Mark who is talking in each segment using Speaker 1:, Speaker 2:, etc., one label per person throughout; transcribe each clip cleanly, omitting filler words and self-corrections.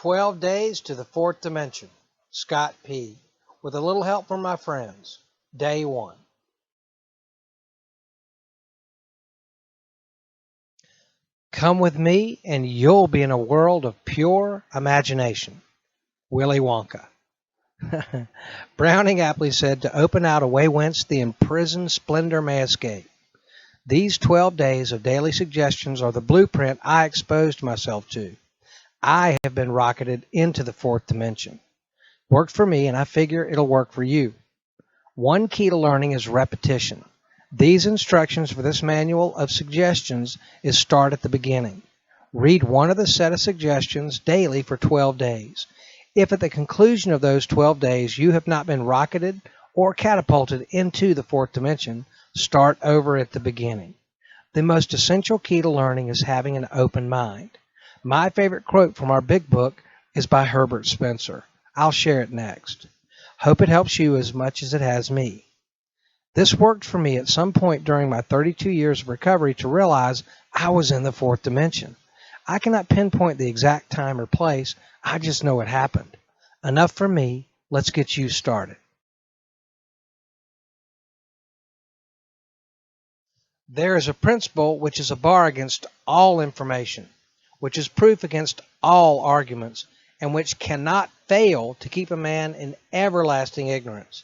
Speaker 1: 12 Days to the Fourth Dimension, Scott P., with a little help from my friends. Day 1. Come with me and you'll be in a world of pure imagination. Willie Wonka. Browning aptly said, to open out away whence the imprisoned splendor may escape. These 12 days of daily suggestions are the blueprint I exposed myself to. I have been rocketed into the fourth dimension. Worked for me, and I figure it'll work for you. One key to learning is repetition. These instructions for this manual of suggestions is start at the beginning. Read one of the set of suggestions daily for 12 days. If at the conclusion of those 12 days you have not been rocketed or catapulted into the fourth dimension, start over at the beginning. The most essential key to learning is having an open mind. My favorite quote from our big book is by Herbert Spencer. I'll share it next. Hope it helps you as much as it has me. This worked for me at some point during my 32 years of recovery to realize I was in the fourth dimension. I cannot pinpoint the exact time or place. I just know it happened. Enough for me. Let's get you started. There is a principle which is a bar against all information, which is proof against all arguments, and which cannot fail to keep a man in everlasting ignorance.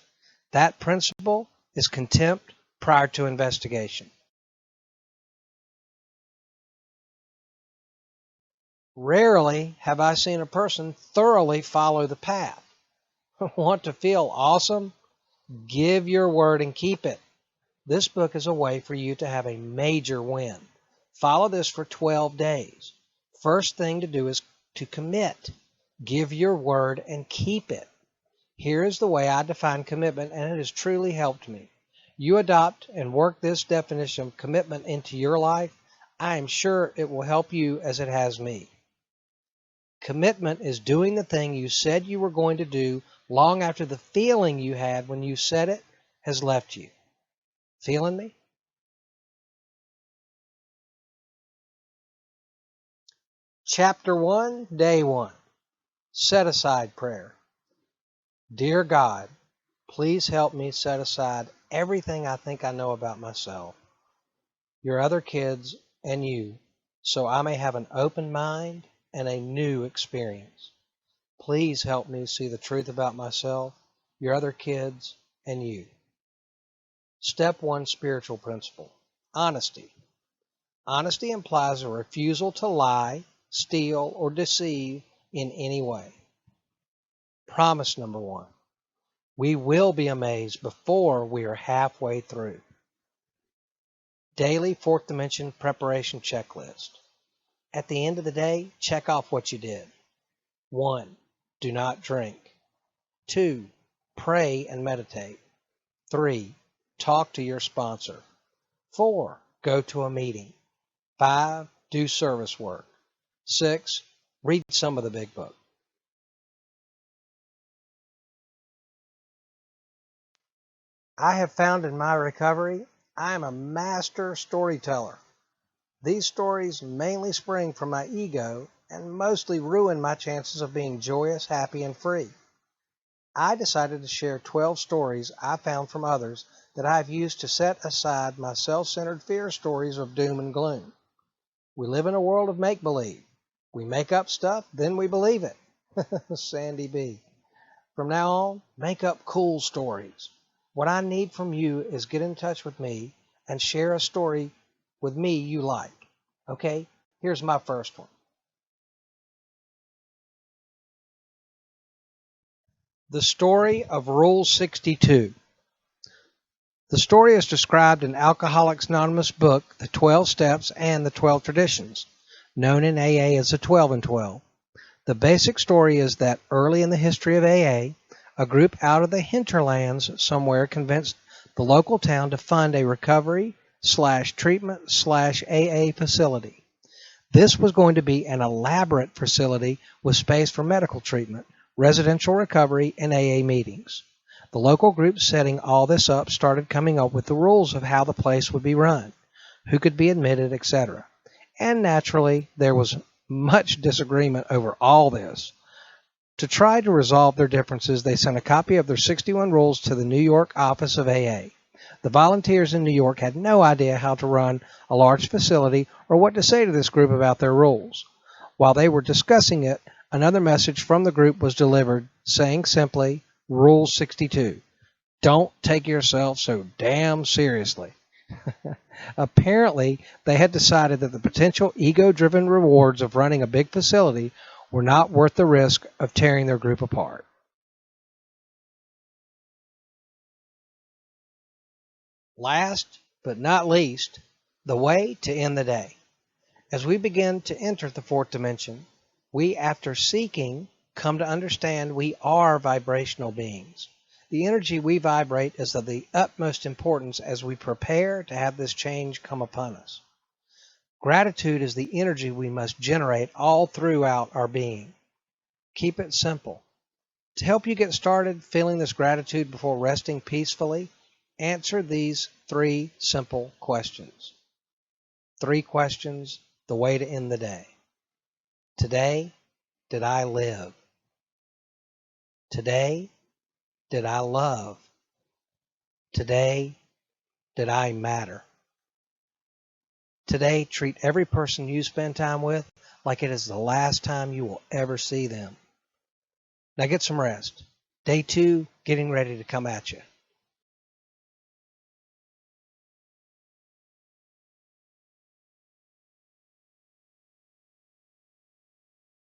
Speaker 1: That principle is contempt prior to investigation. Rarely have I seen a person thoroughly follow the path. Want to feel awesome? Give your word and keep it. This book is a way for you to have a major win. Follow this for 12 days. First thing to do is to commit. Give your word and keep it. Here is the way I define commitment, and it has truly helped me. You adopt and work this definition of commitment into your life, I am sure it will help you as it has me. Commitment is doing the thing you said you were going to do long after the feeling you had when you said it has left you. Feeling me? Chapter 1, Day 1. Set aside prayer. Dear God, please help me set aside everything I think I know about myself, your other kids, and you, so I may have an open mind and a new experience. Please help me see the truth about myself, your other kids, and you. Step 1, spiritual principle. Honesty. Honesty implies a refusal to lie, steal, or deceive in any way. Promise number 1. We will be amazed before we are halfway through. Daily fourth dimension preparation checklist. At the end of the day, check off what you did. 1. Do not drink. 2. Pray and meditate. 3. Talk to your sponsor. 4. Go to a meeting. 5. Do service work. 6. Read some of the big book. I have found in my recovery, I am a master storyteller. These stories mainly spring from my ego and mostly ruin my chances of being joyous, happy, and free. I decided to share 12 stories I found from others that I've used to set aside my self-centered fear stories of doom and gloom. We live in a world of make-believe. We make up stuff, then we believe it. Sandy B. From now on, make up cool stories. What I need from you is get in touch with me and share a story with me you like. Okay, here's my first one. The story of Rule 62. The story is described in Alcoholics Anonymous book, The 12 Steps and the 12 Traditions, known in AA as the 12 and 12. The basic story is that early in the history of AA, a group out of the hinterlands somewhere convinced the local town to fund a recovery/treatment/AA facility. This was going to be an elaborate facility with space for medical treatment, residential recovery, and AA meetings. The local group setting all this up started coming up with the rules of how the place would be run, who could be admitted, etc. And naturally, there was much disagreement over all this. To try to resolve their differences, they sent a copy of their 61 rules to the New York office of AA. The volunteers in New York had no idea how to run a large facility or what to say to this group about their rules. While they were discussing it, another message from the group was delivered, saying simply, Rule 62, don't take yourself so damn seriously. Apparently, they had decided that the potential ego-driven rewards of running a big facility were not worth the risk of tearing their group apart. Last but not least, the way to end the day. As we begin to enter the fourth dimension, we, after seeking, come to understand we are vibrational beings. The energy we vibrate is of the utmost importance as we prepare to have this change come upon us. Gratitude is the energy we must generate all throughout our being. Keep it simple. To help you get started feeling this gratitude before resting peacefully, answer these 3 simple questions. 3 questions, the way to end the day. Today, did I live? Today, did I love? Today, did I matter? Today, treat every person you spend time with like it is the last time you will ever see them. Now get some rest. Day 2, getting ready to come at you.